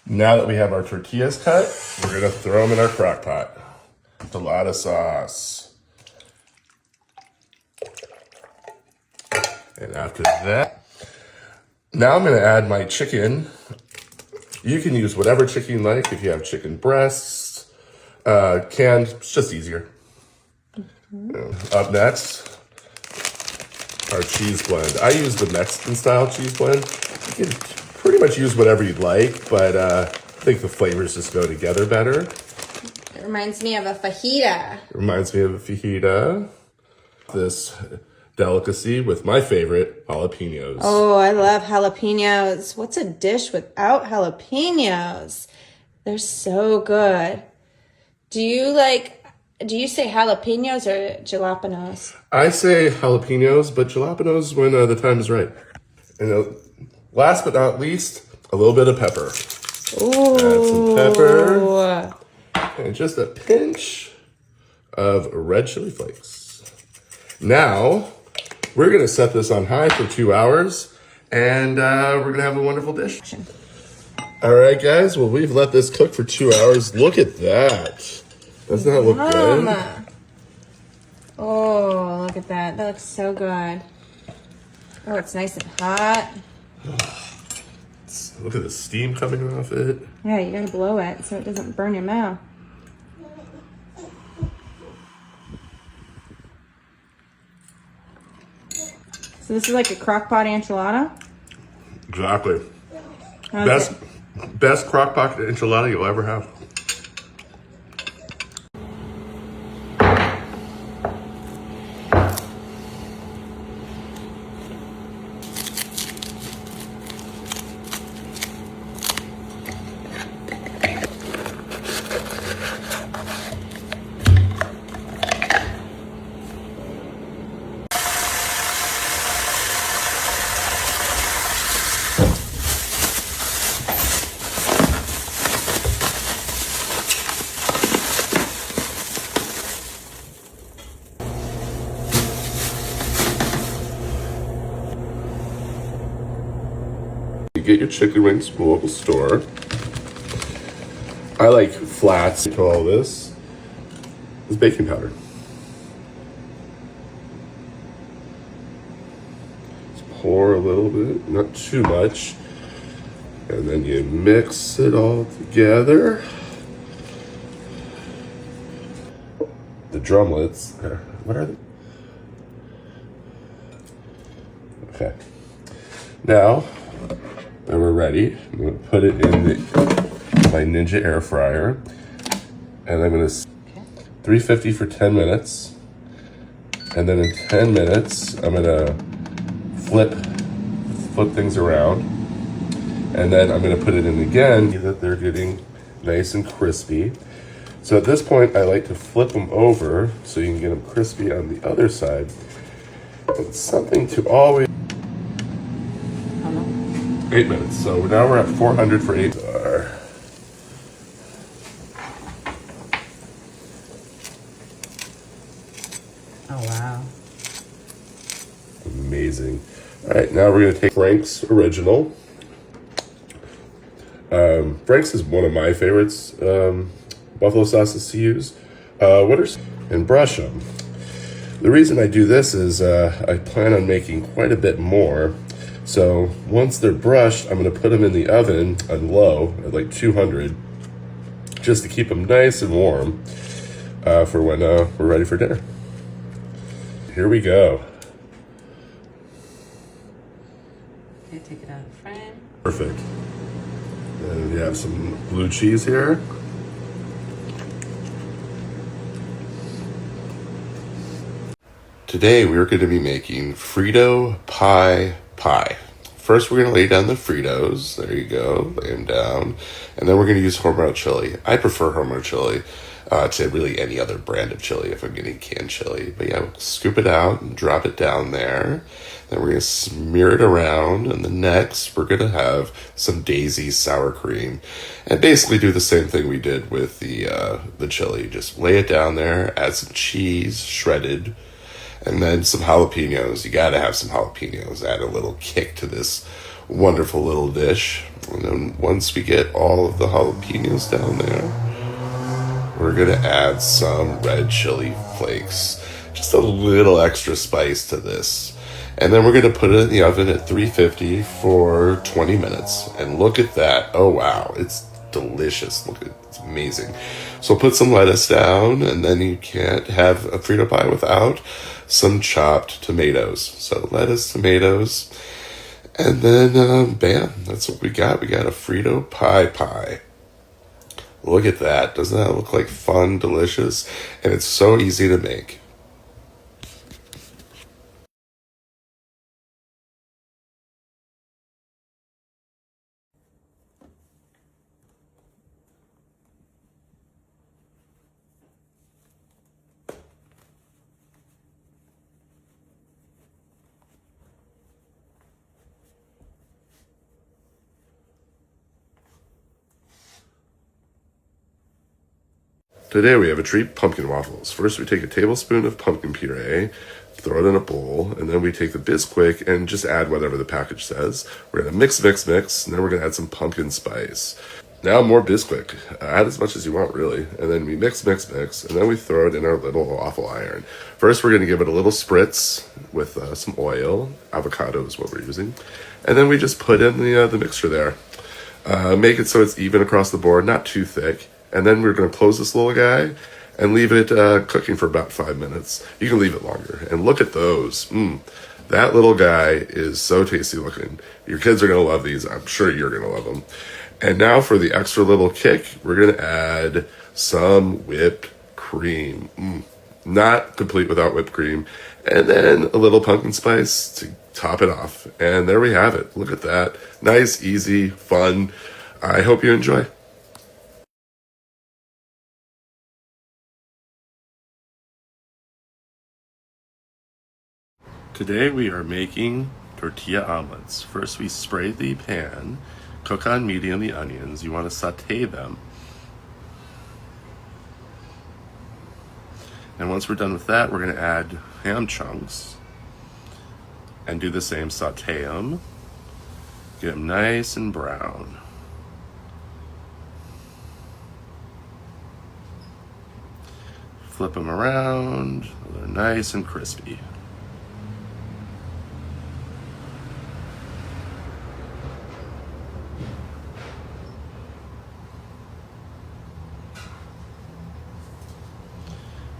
Now that we have our tortillas cut, we're gonna throw them in our crock pot. A lot of sauce. And after that, now I'm gonna add my chicken. You can use whatever chicken you like. If you have chicken breasts, canned, it's just easier. Up next, our cheese blend. I use the Mexican style cheese blend. You can pretty much use whatever you'd like, but I think the flavors just go together better. It reminds me of a fajita. It reminds me of a fajita. This delicacy with my favorite, jalapenos. Oh, I love jalapenos. What's a dish without jalapenos? They're so good. Do you say jalapenos or jalapenos? I say jalapenos, but jalapenos when the time is right. And last but not least, a little bit of pepper. Ooh. Add some pepper. And just a pinch of red chili flakes. Now, we're gonna set this on high for 2 hours, and we're gonna have a wonderful dish. All right, guys, well, we've let this cook for 2 hours. Look at that. Doesn't that look good? Oh, look at that. That looks so good. Oh, it's nice and hot. Look at the steam coming off it. Yeah, you gotta blow it so it doesn't burn your mouth. So this is like a crock pot enchilada? Exactly. How's Best crock pot enchilada you'll ever have. You get your chicken wings from a local store. I like flats to all this. Is baking powder. Just pour a little bit, not too much. And then you mix it all together. The drumlets, what are they? Okay. Now, that we're ready, I'm gonna put it in my Ninja air fryer. And I'm gonna 350 for 10 minutes. And then in 10 minutes, I'm gonna flip things around. And then I'm gonna put it in again, so that they're getting nice and crispy. So at this point, I like to flip them over so you can get them crispy on the other side. It's something to always... 8 minutes. So now we're at 400 for 8. Oh, wow. Amazing. All right, now we're gonna take Frank's Original. Frank's is one of my favorites, buffalo sauces to use. And brush them. The reason I do this is I plan on making quite a bit more. So once they're brushed, I'm gonna put them in the oven on low at like 200, just to keep them nice and warm for when we're ready for dinner. Here we go. Okay, take it out of the frame. Perfect. And we have some blue cheese here. Today we're going to be making Frito pie. First we're going to lay down the Fritos. There you go, lay them down. And then we're going to use Hormel chili. I prefer Hormel chili to really any other brand of chili if I'm getting canned chili. But yeah, scoop it out and drop it down there. Then we're going to smear it around. And then next we're going to have some Daisy sour cream. And basically do the same thing we did with the chili. Just lay it down there, add some cheese, shredded, and then some jalapenos. You gotta have some jalapenos. Add a little kick to this wonderful little dish. And then once we get all of the jalapenos down there, we're gonna add some red chili flakes. Just a little extra spice to this. And then we're gonna put it in the oven at 350 for 20 minutes. And look at that. Oh wow, it's delicious. Look, it's amazing. So put some lettuce down, and then you can't have a Frito pie without some chopped tomatoes. So lettuce, tomatoes, and then bam, that's what we got. We got a Frito pie. Look at that. Doesn't that look like fun, delicious? And it's so easy to make. Today we have a treat, pumpkin waffles. First we take a tablespoon of pumpkin puree, throw it in a bowl, and then we take the Bisquick and just add whatever the package says. We're gonna mix, and then we're gonna add some pumpkin spice. Now more Bisquick. Add as much as you want, really. And then we mix, and then we throw it in our little waffle iron. First we're gonna give it a little spritz with some oil. Avocado is what we're using. And then we just put in the mixture there. Make it so it's even across the board, not too thick. And then we're going to close this little guy and leave it cooking for about 5 minutes. You can leave it longer. And look at those. That little guy is so tasty looking. Your kids are going to love these. I'm sure you're going to love them. And now for the extra little kick, we're going to add some whipped cream. Not complete without whipped cream. And then a little pumpkin spice to top it off. And there we have it. Look at that. Nice, easy, fun. I hope you enjoy. Today we are making tortilla omelets. First we spray the pan, cook on medium the onions. You want to saute them. And once we're done with that, we're going to add ham chunks and do the same, saute them. Get them nice and brown. Flip them around, they're nice and crispy.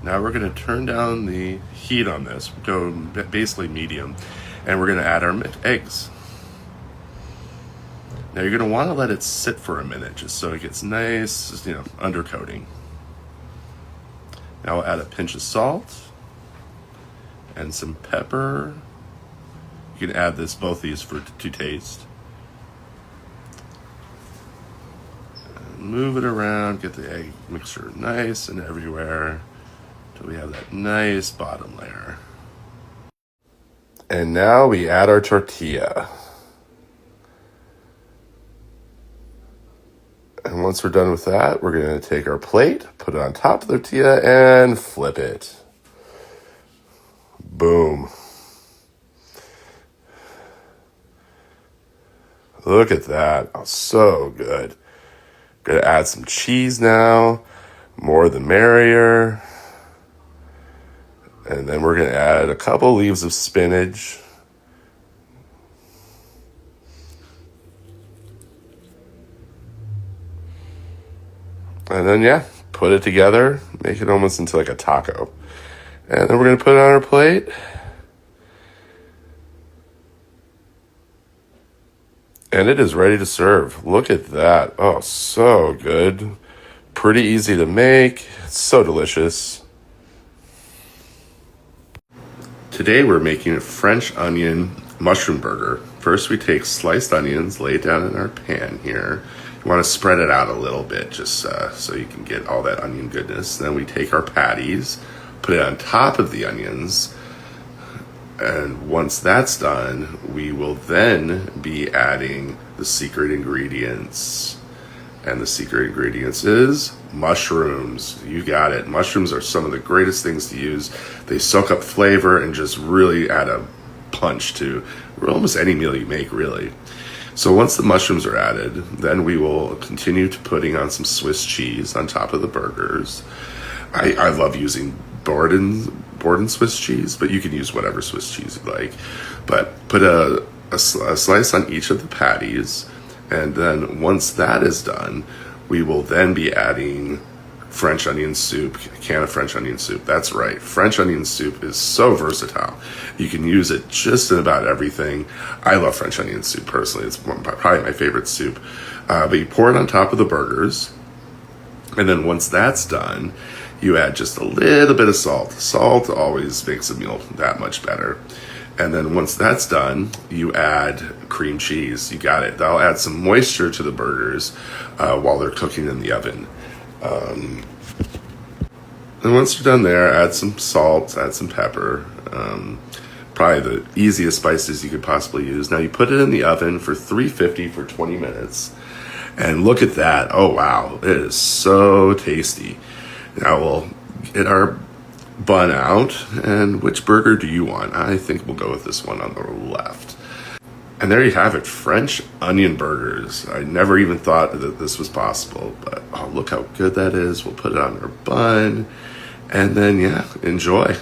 Now we're going to turn down the heat on this, go basically medium, and we're going to add our eggs. Now you're going to want to let it sit for a minute just so it gets nice, undercoating. Now we'll add a pinch of salt and some pepper. You can add both these to taste. And move it around, get the egg mixture nice and everywhere. So we have that nice bottom layer. And now we add our tortilla. And once we're done with that, we're going to take our plate, put it on top of the tortilla, and flip it. Boom. Look at that. Oh, so good. Going to add some cheese now. More the merrier. And then we're going to add a couple leaves of spinach. And then, put it together. Make it almost into like a taco. And then we're going to put it on our plate. And it is ready to serve. Look at that. Oh, so good. Pretty easy to make. It's so delicious. Today we're making a French onion mushroom burger. First we take sliced onions, lay it down in our pan here. You want to spread it out a little bit just so you can get all that onion goodness. Then we take our patties, put it on top of the onions, and once that's done, we will then be adding the secret ingredients. And the secret ingredients is mushrooms. You got it. Mushrooms are some of the greatest things to use. They soak up flavor and just really add a punch to almost any meal you make, really. So once the mushrooms are added, then we will continue to putting on some Swiss cheese on top of the burgers. I love using Borden Swiss cheese, but you can use whatever Swiss cheese you like. But put a slice on each of the patties, and then once that is done, we will then be adding French onion soup, a can of French onion soup. That's right. French onion soup is so versatile. You can use it just in about everything. I love French onion soup personally. It's probably my favorite soup. But you pour it on top of the burgers. And then once that's done, you add just a little bit of salt. Salt always makes a meal that much better. And then once that's done, you add cream cheese. You got it. That'll add some moisture to the burgers while they're cooking in the oven. And once you're done there, add some salt, add some pepper. Probably the easiest spices you could possibly use. Now you put it in the oven for 350 for 20 minutes. And look at that. Oh, wow. It is so tasty. Now we'll get our bun out. And which burger do you want? I think we'll go with this one on the left. And there you have it, French onion burgers. I never even thought that this was possible, but oh, look how good that is. We'll put it on our bun, and then, yeah, enjoy.